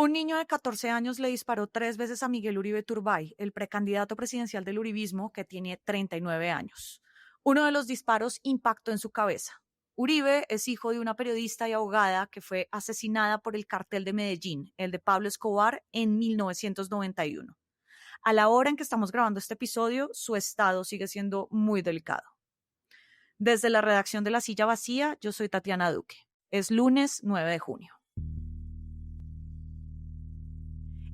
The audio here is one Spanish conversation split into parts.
Un niño de 14 años le disparó 3 veces a Miguel Uribe Turbay, el precandidato presidencial del uribismo que tiene 39 años. Uno de los disparos impactó en su cabeza. Uribe es hijo de una periodista y abogada que fue asesinada por el cartel de Medellín, el de Pablo Escobar, en 1991. A la hora en que estamos grabando este episodio, su estado sigue siendo muy delicado. Desde la redacción de La Silla Vacía, yo soy Tatiana Duque. Es lunes 9 de junio.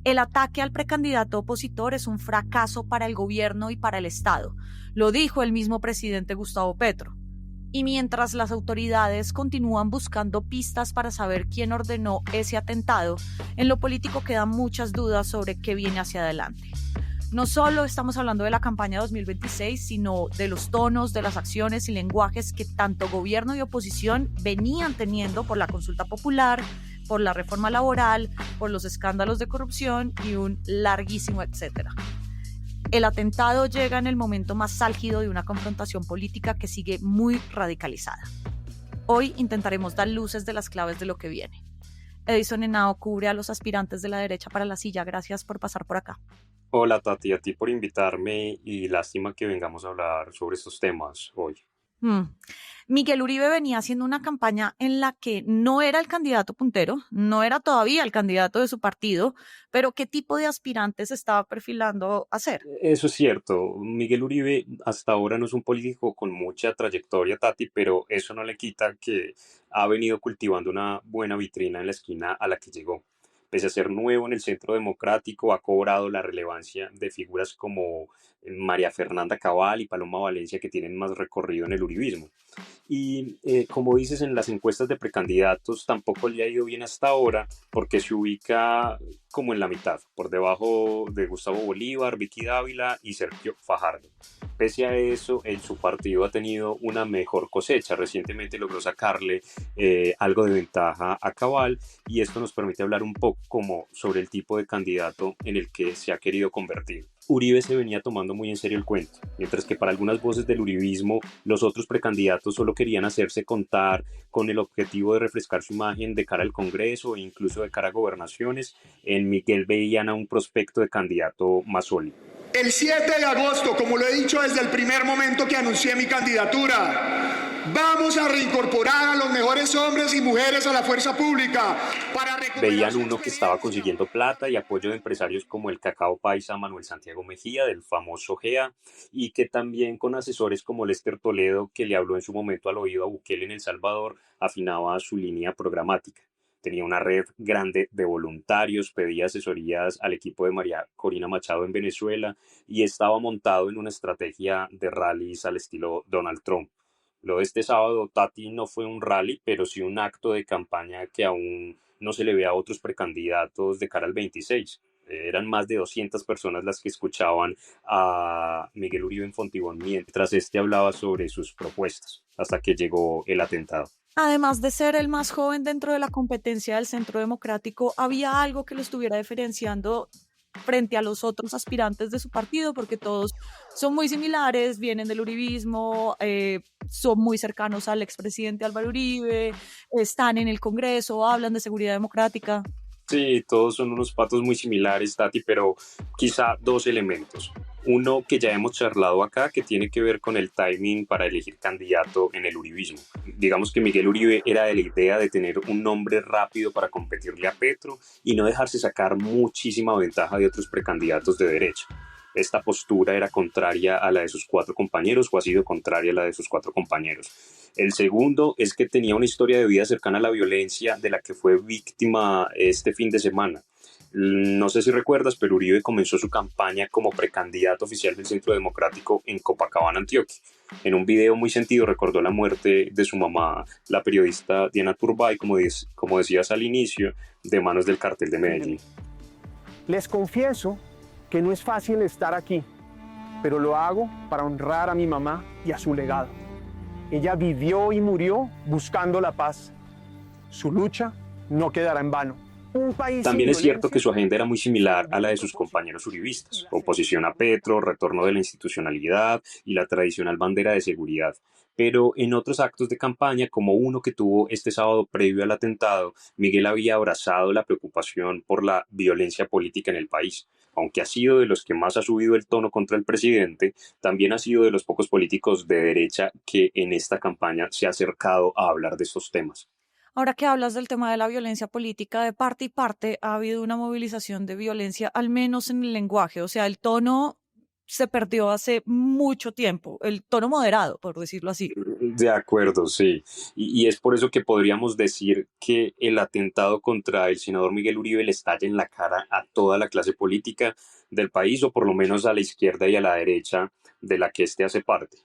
El ataque al precandidato opositor es un fracaso para el gobierno y para el Estado, lo dijo el mismo presidente Gustavo Petro. Y mientras las autoridades continúan buscando pistas para saber quién ordenó ese atentado, en lo político quedan muchas dudas sobre qué viene hacia adelante. No solo estamos hablando de la campaña 2026, sino de los tonos, de las acciones y lenguajes que tanto gobierno y oposición venían teniendo por la consulta popular, por la reforma laboral, por los escándalos de corrupción y un larguísimo etcétera. El atentado llega en el momento más álgido de una confrontación política que sigue muy radicalizada. Hoy intentaremos dar luces de las claves de lo que viene. Edison Henao cubre a los aspirantes de la derecha para La Silla. Gracias por pasar por acá. Hola Tati, a ti por invitarme y lástima que vengamos a hablar sobre estos temas hoy. Miguel Uribe venía haciendo una campaña en la que no era el candidato puntero, no era todavía el candidato de su partido, pero ¿qué tipo de aspirantes estaba perfilando a ser? Eso es cierto, Miguel Uribe hasta ahora no es un político con mucha trayectoria, Tati, pero eso no le quita que ha venido cultivando una buena vitrina en la esquina a la que llegó. Pese a ser nuevo en el centro democrático, ha cobrado la relevancia de figuras como María Fernanda Cabal y Paloma Valencia, que tienen más recorrido en el uribismo. Y como dices, en las encuestas de precandidatos tampoco le ha ido bien hasta ahora porque se ubica como en la mitad, por debajo de Gustavo Bolívar, Vicky Dávila y Sergio Fajardo. Pese a eso, su partido ha tenido una mejor cosecha. Recientemente logró sacarle algo de ventaja a Cabal y esto nos permite hablar un poco como sobre el tipo de candidato en el que se ha querido convertir. Uribe se venía tomando muy en serio el cuento, mientras que para algunas voces del uribismo los otros precandidatos solo querían hacerse contar con el objetivo de refrescar su imagen de cara al Congreso e incluso de cara a gobernaciones. En Miguel veían a un prospecto de candidato más sólido. El 7 de agosto, como lo he dicho desde el primer momento que anuncié mi candidatura, vamos a reincorporar a los mejores hombres y mujeres a la fuerza pública. Veían uno que estaba consiguiendo plata y apoyo de empresarios como el Cacao Paisa Manuel Santiago Mejía, del famoso GEA, y que también con asesores como Lester Toledo, que le habló en su momento al oído a Bukele en El Salvador, afinaba su línea programática. Tenía una red grande de voluntarios, pedía asesorías al equipo de María Corina Machado en Venezuela y estaba montado en una estrategia de rallies al estilo Donald Trump. Lo de este sábado, Tati, no fue un rally, pero sí un acto de campaña que aún no se le ve a otros precandidatos de cara al 26. Eran más de 200 personas las que escuchaban a Miguel Uribe en Fontibón mientras este hablaba sobre sus propuestas, hasta que llegó el atentado. Además de ser el más joven dentro de la competencia del Centro Democrático, ¿había algo que lo estuviera diferenciando frente a los otros aspirantes de su partido? Porque todos son muy similares, vienen del uribismo, son muy cercanos al expresidente Álvaro Uribe, están en el Congreso, hablan de seguridad democrática. Sí, todos son unos patos muy similares, Tati, pero quizá dos elementos. Uno que ya hemos charlado acá, que tiene que ver con el timing para elegir candidato en el uribismo. Digamos que Miguel Uribe era de la idea de tener un nombre rápido para competirle a Petro y no dejarse sacar muchísima ventaja de otros precandidatos de derecha. Esta postura era contraria a la de sus cuatro compañeros o ha sido contraria a la de sus cuatro compañeros. El segundo es que tenía una historia de vida cercana a la violencia de la que fue víctima este fin de semana. No sé si recuerdas, pero Uribe comenzó su campaña como precandidato oficial del Centro Democrático en Copacabana, Antioquia. En un video muy sentido recordó la muerte de su mamá, la periodista Diana Turbay, como decías al inicio, de manos del cartel de Medellín. Les confieso que no es fácil estar aquí, pero lo hago para honrar a mi mamá y a su legado. Ella vivió y murió buscando la paz. Su lucha no quedará en vano. Un país sin También es cierto que violencia su agenda era muy similar a la sería de un sus propósito compañeros y uribistas: la oposición a celebración. Petro, retorno de la institucionalidad y la tradicional bandera de seguridad. Pero en otros actos de campaña, como uno que tuvo este sábado previo al atentado, Miguel había abrazado la preocupación por la violencia política en el país. Aunque ha sido de los que más ha subido el tono contra el presidente, también ha sido de los pocos políticos de derecha que en esta campaña se ha acercado a hablar de estos temas. Ahora que hablas del tema de la violencia política, de parte y parte ha habido una movilización de violencia, al menos en el lenguaje. O sea, el tono se perdió hace mucho tiempo, el tono moderado, por decirlo así. De acuerdo, sí. Y es por eso que podríamos decir que el atentado contra el senador Miguel Uribe le estalla en la cara a toda la clase política del país, o por lo menos a la izquierda y a la derecha de la que éste hace parte.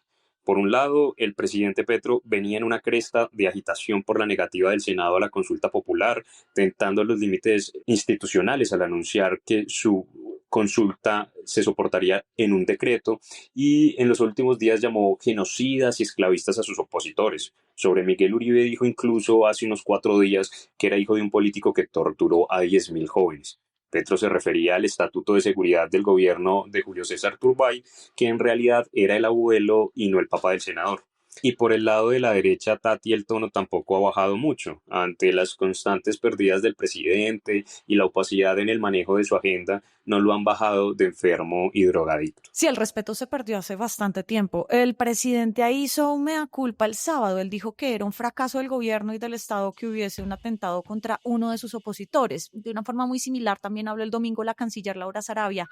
Por un lado, el presidente Petro venía en una cresta de agitación por la negativa del Senado a la consulta popular, tentando los límites institucionales al anunciar que su consulta se soportaría en un decreto, y en los últimos días llamó genocidas y esclavistas a sus opositores. Sobre Miguel Uribe dijo incluso hace unos 4 días que era hijo de un político que torturó a 10.000 jóvenes. Petro se refería al Estatuto de Seguridad del gobierno de Julio César Turbay, que en realidad era el abuelo y no el papá del senador. Y por el lado de la derecha, Tati, el tono tampoco ha bajado mucho. Ante las constantes pérdidas del presidente y la opacidad en el manejo de su agenda, no lo han bajado de enfermo y drogadicto. Sí, el respeto se perdió hace bastante tiempo. El presidente ahí hizo un mea culpa el sábado. Él dijo que era un fracaso del gobierno y del Estado que hubiese un atentado contra uno de sus opositores. De una forma muy similar también habló el domingo la canciller Laura Sarabia.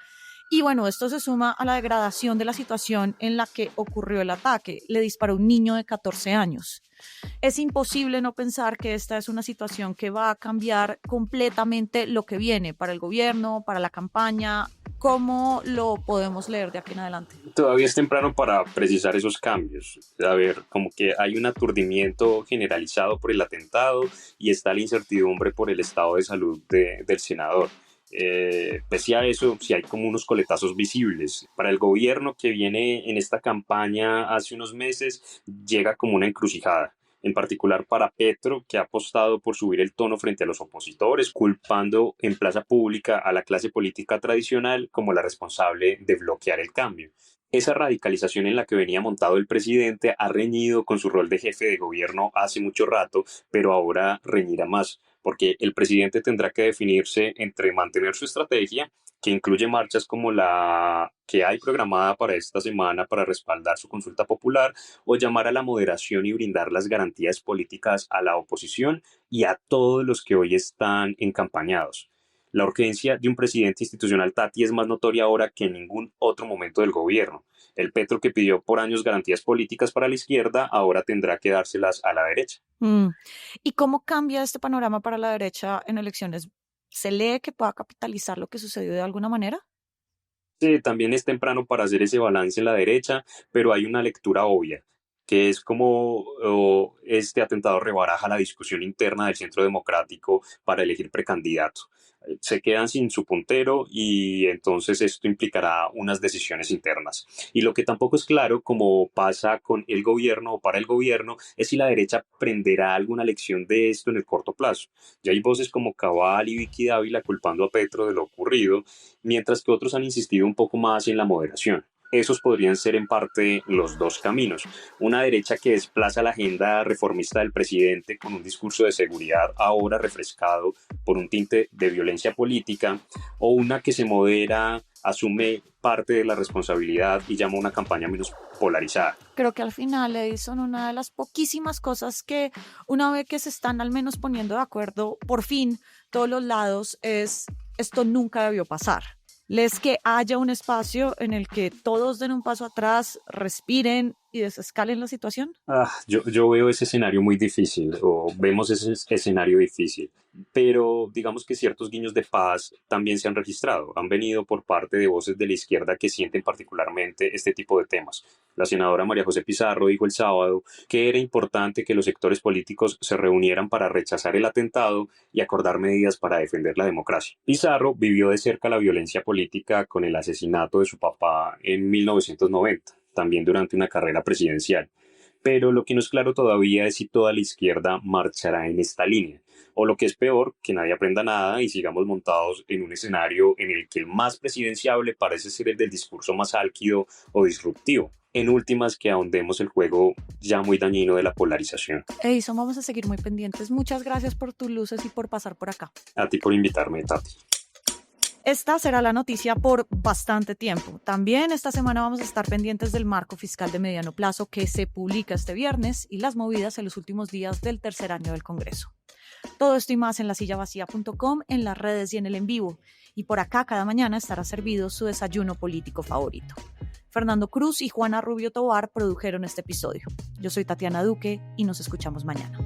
Y bueno, esto se suma a la degradación de la situación en la que ocurrió el ataque. Le disparó un niño de 14 años. Es imposible no pensar que esta es una situación que va a cambiar completamente lo que viene para el gobierno, para la campaña. ¿Cómo lo podemos leer de aquí en adelante? Todavía es temprano para precisar esos cambios. A ver, como que hay un aturdimiento generalizado por el atentado y está la incertidumbre por el estado de salud del senador. Pese a eso, sí hay como unos coletazos visibles. Para el gobierno que viene en esta campaña hace unos meses, llega como una encrucijada. En particular para Petro, que ha apostado por subir el tono frente a los opositores, culpando en plaza pública a la clase política tradicional como la responsable de bloquear el cambio. Esa radicalización en la que venía montado el presidente ha reñido con su rol de jefe de gobierno hace mucho rato, pero ahora reñirá más, porque el presidente tendrá que definirse entre mantener su estrategia, que incluye marchas como la que hay programada para esta semana para respaldar su consulta popular, o llamar a la moderación y brindar las garantías políticas a la oposición y a todos los que hoy están encampañados. La urgencia de un presidente institucional, Tati, es más notoria ahora que en ningún otro momento del gobierno. El Petro que pidió por años garantías políticas para la izquierda ahora tendrá que dárselas a la derecha. ¿Y cómo cambia este panorama para la derecha en elecciones? ¿Se lee que pueda capitalizar lo que sucedió de alguna manera? Sí, también es temprano para hacer ese balance en la derecha, pero hay una lectura obvia, que es como este atentado rebaraja la discusión interna del Centro Democrático para elegir precandidato. Se quedan sin su puntero y entonces esto implicará unas decisiones internas. Y lo que tampoco es claro, como pasa con el gobierno o para el gobierno, es si la derecha aprenderá alguna lección de esto en el corto plazo. Ya hay voces como Cabal y Vicky Dávila culpando a Petro de lo ocurrido, mientras que otros han insistido un poco más en la moderación. Esos podrían ser en parte los dos caminos: una derecha que desplaza la agenda reformista del presidente con un discurso de seguridad ahora refrescado por un tinte de violencia política, o una que se modera, asume parte de la responsabilidad y llama a una campaña menos polarizada. Creo que al final, Edison, una de las poquísimas cosas que una vez que se están al menos poniendo de acuerdo, por fin, todos los lados, es esto nunca debió pasar. Les que haya un espacio en el que todos den un paso atrás, respiren y desescalen la situación. Yo veo ese escenario muy difícil, o vemos ese escenario difícil, pero digamos que ciertos guiños de paz también se han registrado, han venido por parte de voces de la izquierda que sienten particularmente este tipo de temas. La senadora María José Pizarro dijo el sábado que era importante que los sectores políticos se reunieran para rechazar el atentado y acordar medidas para defender la democracia. Pizarro vivió de cerca la violencia política con el asesinato de su papá en 1990. También durante una carrera presidencial. Pero lo que no es claro todavía es si toda la izquierda marchará en esta línea. O lo que es peor, que nadie aprenda nada y sigamos montados en un escenario en el que el más presidenciable parece ser el del discurso más álgido o disruptivo. En últimas, que ahondemos el juego ya muy dañino de la polarización. Edison, vamos a seguir muy pendientes. Muchas gracias por tus luces y por pasar por acá. A ti por invitarme, Tati. Esta será la noticia por bastante tiempo. También esta semana vamos a estar pendientes del marco fiscal de mediano plazo que se publica este viernes y las movidas en los últimos días del tercer año del Congreso. Todo esto y más en lasillavacía.com, en las redes y en el en vivo. Y por acá cada mañana estará servido su desayuno político favorito. Fernando Cruz y Juana Rubio Tovar produjeron este episodio. Yo soy Tatiana Duque y nos escuchamos mañana.